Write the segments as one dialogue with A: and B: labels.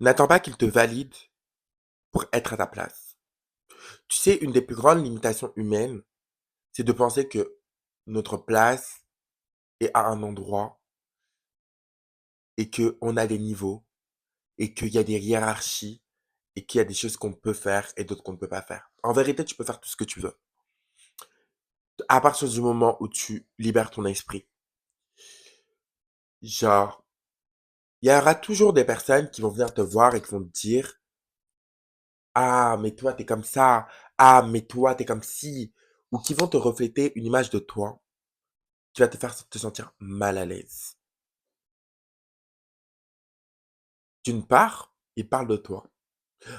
A: N'attends pas qu'il te valide pour être à ta place. Tu sais, une des plus grandes limitations humaines, c'est de penser que notre place est à un endroit et qu'on a des niveaux et qu'il y a des hiérarchies et qu'il y a des choses qu'on peut faire et d'autres qu'on ne peut pas faire. En vérité, tu peux faire tout ce que tu veux. À partir du moment où tu libères ton esprit. Genre, il y aura toujours des personnes qui vont venir te voir et qui vont te dire, ah, mais toi, t'es comme ça. Ah, mais toi, t'es comme ci. Ou qui vont te refléter une image de toi qui va te faire te sentir mal à l'aise. D'une part, ils parlent de toi.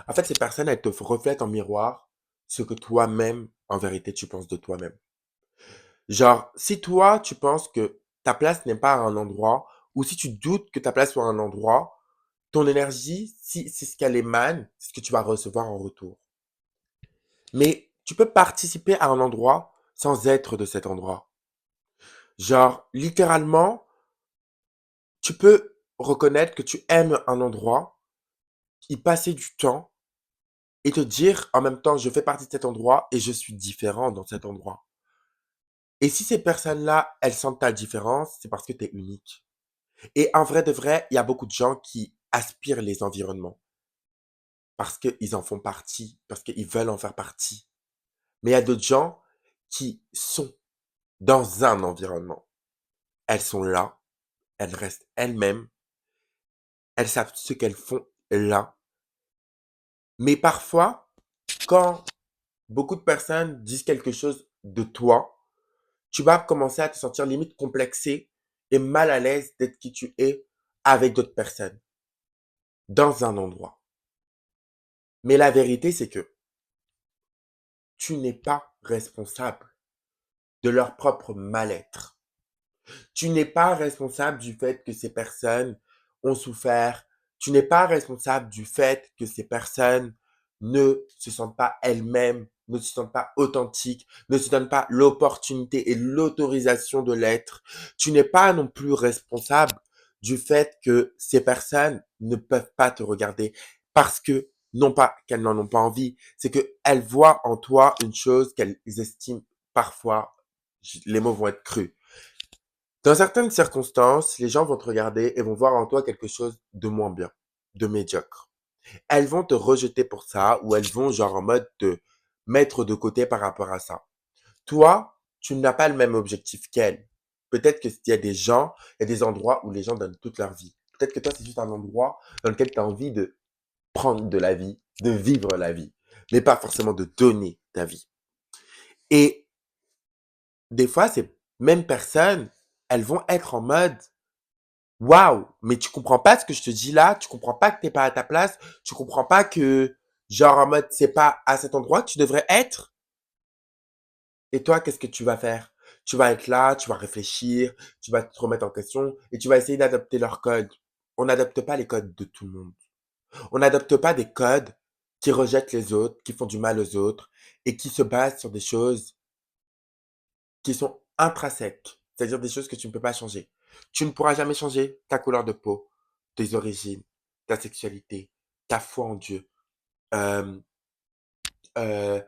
A: En fait, ces personnes, elles te reflètent en miroir ce que toi-même, en vérité, tu penses de toi-même. Genre, si toi, tu penses que ta place n'est pas à un endroit, ou si tu doutes que ta place soit à un endroit, ton énergie, si c'est ce qu'elle émane, c'est ce que tu vas recevoir en retour. Mais tu peux participer à un endroit sans être de cet endroit. Genre, littéralement, tu peux reconnaître que tu aimes un endroit, y passer du temps et te dire en même temps, je fais partie de cet endroit et je suis différent dans cet endroit. Et si ces personnes-là, elles sentent ta différence, c'est parce que tu es unique. Et en vrai de vrai, il y a beaucoup de gens qui aspirent les environnements parce qu'ils en font partie, parce qu'ils veulent en faire partie. Mais il y a d'autres gens qui sont dans un environnement. Elles sont là, elles restent elles-mêmes, elles savent ce qu'elles font là. Mais parfois, quand beaucoup de personnes disent quelque chose de toi, tu vas commencer à te sentir limite complexé et mal à l'aise d'être qui tu es avec d'autres personnes, dans un endroit. Mais la vérité, c'est que tu n'es pas responsable de leur propre mal-être. Tu n'es pas responsable du fait que ces personnes ont souffert. Tu n'es pas responsable du fait que ces personnes ne se sentent pas elles-mêmes, ne se sentent pas authentiques, ne se donnent pas l'opportunité et l'autorisation de l'être. Tu n'es pas non plus responsable du fait que ces personnes ne peuvent pas te regarder parce que, non pas qu'elles n'en ont pas envie, c'est qu'elles voient en toi une chose qu'elles estiment parfois, les mots vont être crus, dans certaines circonstances, les gens vont te regarder et vont voir en toi quelque chose de moins bien, de médiocre. Elles vont te rejeter pour ça ou elles vont genre en mode te mettre de côté par rapport à ça. Toi, tu n'as pas le même objectif qu'elles. Peut-être qu'il y a des gens, il y a des endroits où les gens donnent toute leur vie. Peut-être que toi, c'est juste un endroit dans lequel tu as envie de prendre de la vie, de vivre la vie, mais pas forcément de donner ta vie. Et des fois, ces mêmes personnes, elles vont être en mode waouh, mais tu comprends pas ce que je te dis là, tu comprends pas que t'es pas à ta place, tu comprends pas que, genre en mode, c'est pas à cet endroit que tu devrais être. Et toi, qu'est-ce que tu vas faire? Tu vas être là, tu vas réfléchir, tu vas te remettre en question et tu vas essayer d'adopter leurs codes. On n'adopte pas les codes de tout le monde. On n'adopte pas des codes qui rejettent les autres, qui font du mal aux autres et qui se basent sur des choses qui sont intrinsèques, c'est-à-dire des choses que tu ne peux pas changer. Tu ne pourras jamais changer ta couleur de peau, tes origines, ta sexualité, ta foi en Dieu, euh, euh,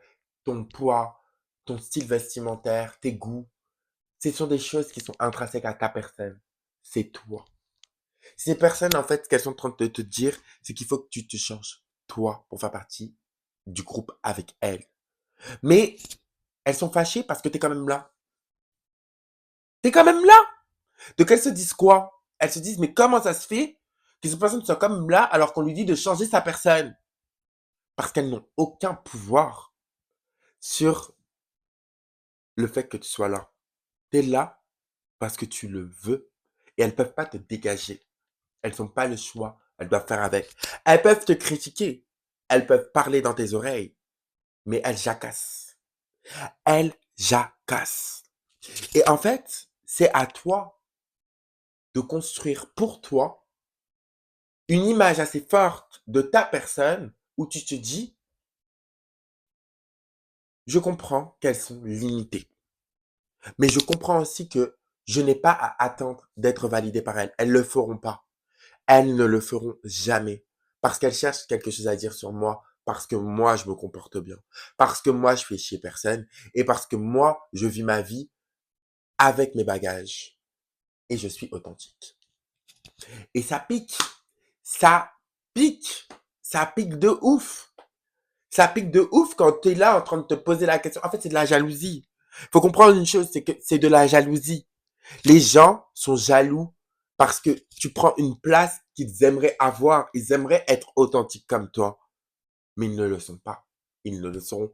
A: ton poids, ton style vestimentaire, tes goûts. Ce sont des choses qui sont intrinsèques à ta personne. C'est toi. Ces personnes, en fait, ce qu'elles sont en train de te dire, c'est qu'il faut que tu te changes, toi, pour faire partie du groupe avec elles. Mais elles sont fâchées parce que tu es quand même là. T'es quand même là. Donc elles se disent quoi? Elles se disent, mais comment ça se fait que cette personne soit comme là alors qu'on lui dit de changer sa personne? Parce qu'elles n'ont aucun pouvoir sur le fait que tu sois là. Tu es là parce que tu le veux et elles peuvent pas te dégager. Elles n'ont pas le choix. Elles doivent faire avec. Elles peuvent te critiquer. Elles peuvent parler dans tes oreilles. Mais elles jacassent. Elles jacassent. Et en fait, c'est à toi de construire pour toi une image assez forte de ta personne où tu te dis, je comprends qu'elles sont limitées, mais je comprends aussi que je n'ai pas à attendre d'être validé par elles. Elles ne le feront pas. Elles ne le feront jamais parce qu'elle cherche quelque chose à dire sur moi, parce que moi, je me comporte bien, parce que moi, je fais chier personne, et parce que moi, je vis ma vie avec mes bagages, et je suis authentique. Et ça pique, ça pique, ça pique de ouf. Ça pique de ouf quand tu es là en train de te poser la question. En fait, c'est de la jalousie. Faut comprendre une chose, c'est que c'est de la jalousie. Les gens sont jaloux parce que tu prends une place qu'ils aimeraient avoir. Ils aimeraient être authentiques comme toi. Mais ils ne le sont pas. Ils ne le seront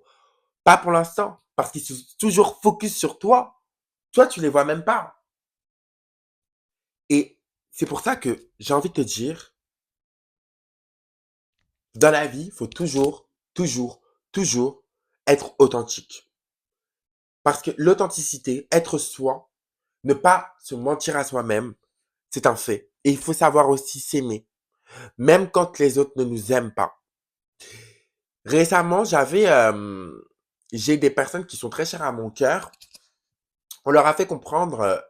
A: pas pour l'instant. Parce qu'ils sont toujours focus sur toi. Toi, tu les vois même pas. Et c'est pour ça que j'ai envie de te dire, dans la vie, il faut toujours, toujours, toujours être authentique. Parce que l'authenticité, être soi, ne pas se mentir à soi-même, c'est un fait. Et il faut savoir aussi s'aimer, même quand les autres ne nous aiment pas. Récemment, j'ai des personnes qui sont très chères à mon cœur. On leur a fait comprendre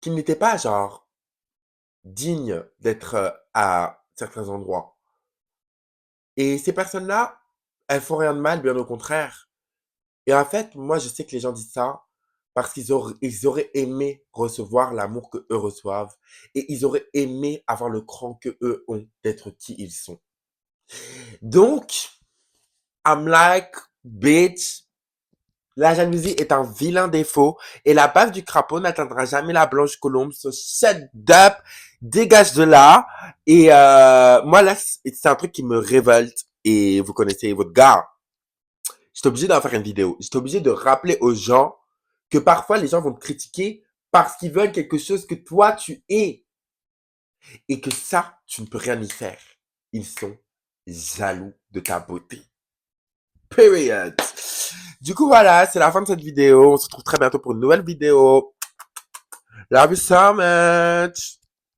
A: qu'ils n'étaient pas, genre, dignes d'être à certains endroits. Et ces personnes-là, elles font rien de mal, bien au contraire. Et en fait, moi, je sais que les gens disent ça parce ils auraient aimé recevoir l'amour que eux reçoivent et ils auraient aimé avoir le cran que eux ont d'être qui ils sont. Donc, I'm like, bitch, la jalousie est un vilain défaut et la base du crapaud n'atteindra jamais la blanche colombe. So shut up, dégage de là. Et moi là, c'est un truc qui me révolte. Et vous connaissez votre gars. J'étais obligé d'en faire une vidéo. J'étais obligé de rappeler aux gens que parfois les gens vont te critiquer parce qu'ils veulent quelque chose que toi tu es. Et que ça, tu ne peux rien y faire. Ils sont jaloux de ta beauté. Period. Du coup, voilà, c'est la fin de cette vidéo. On se retrouve très bientôt pour une nouvelle vidéo. Love you so much.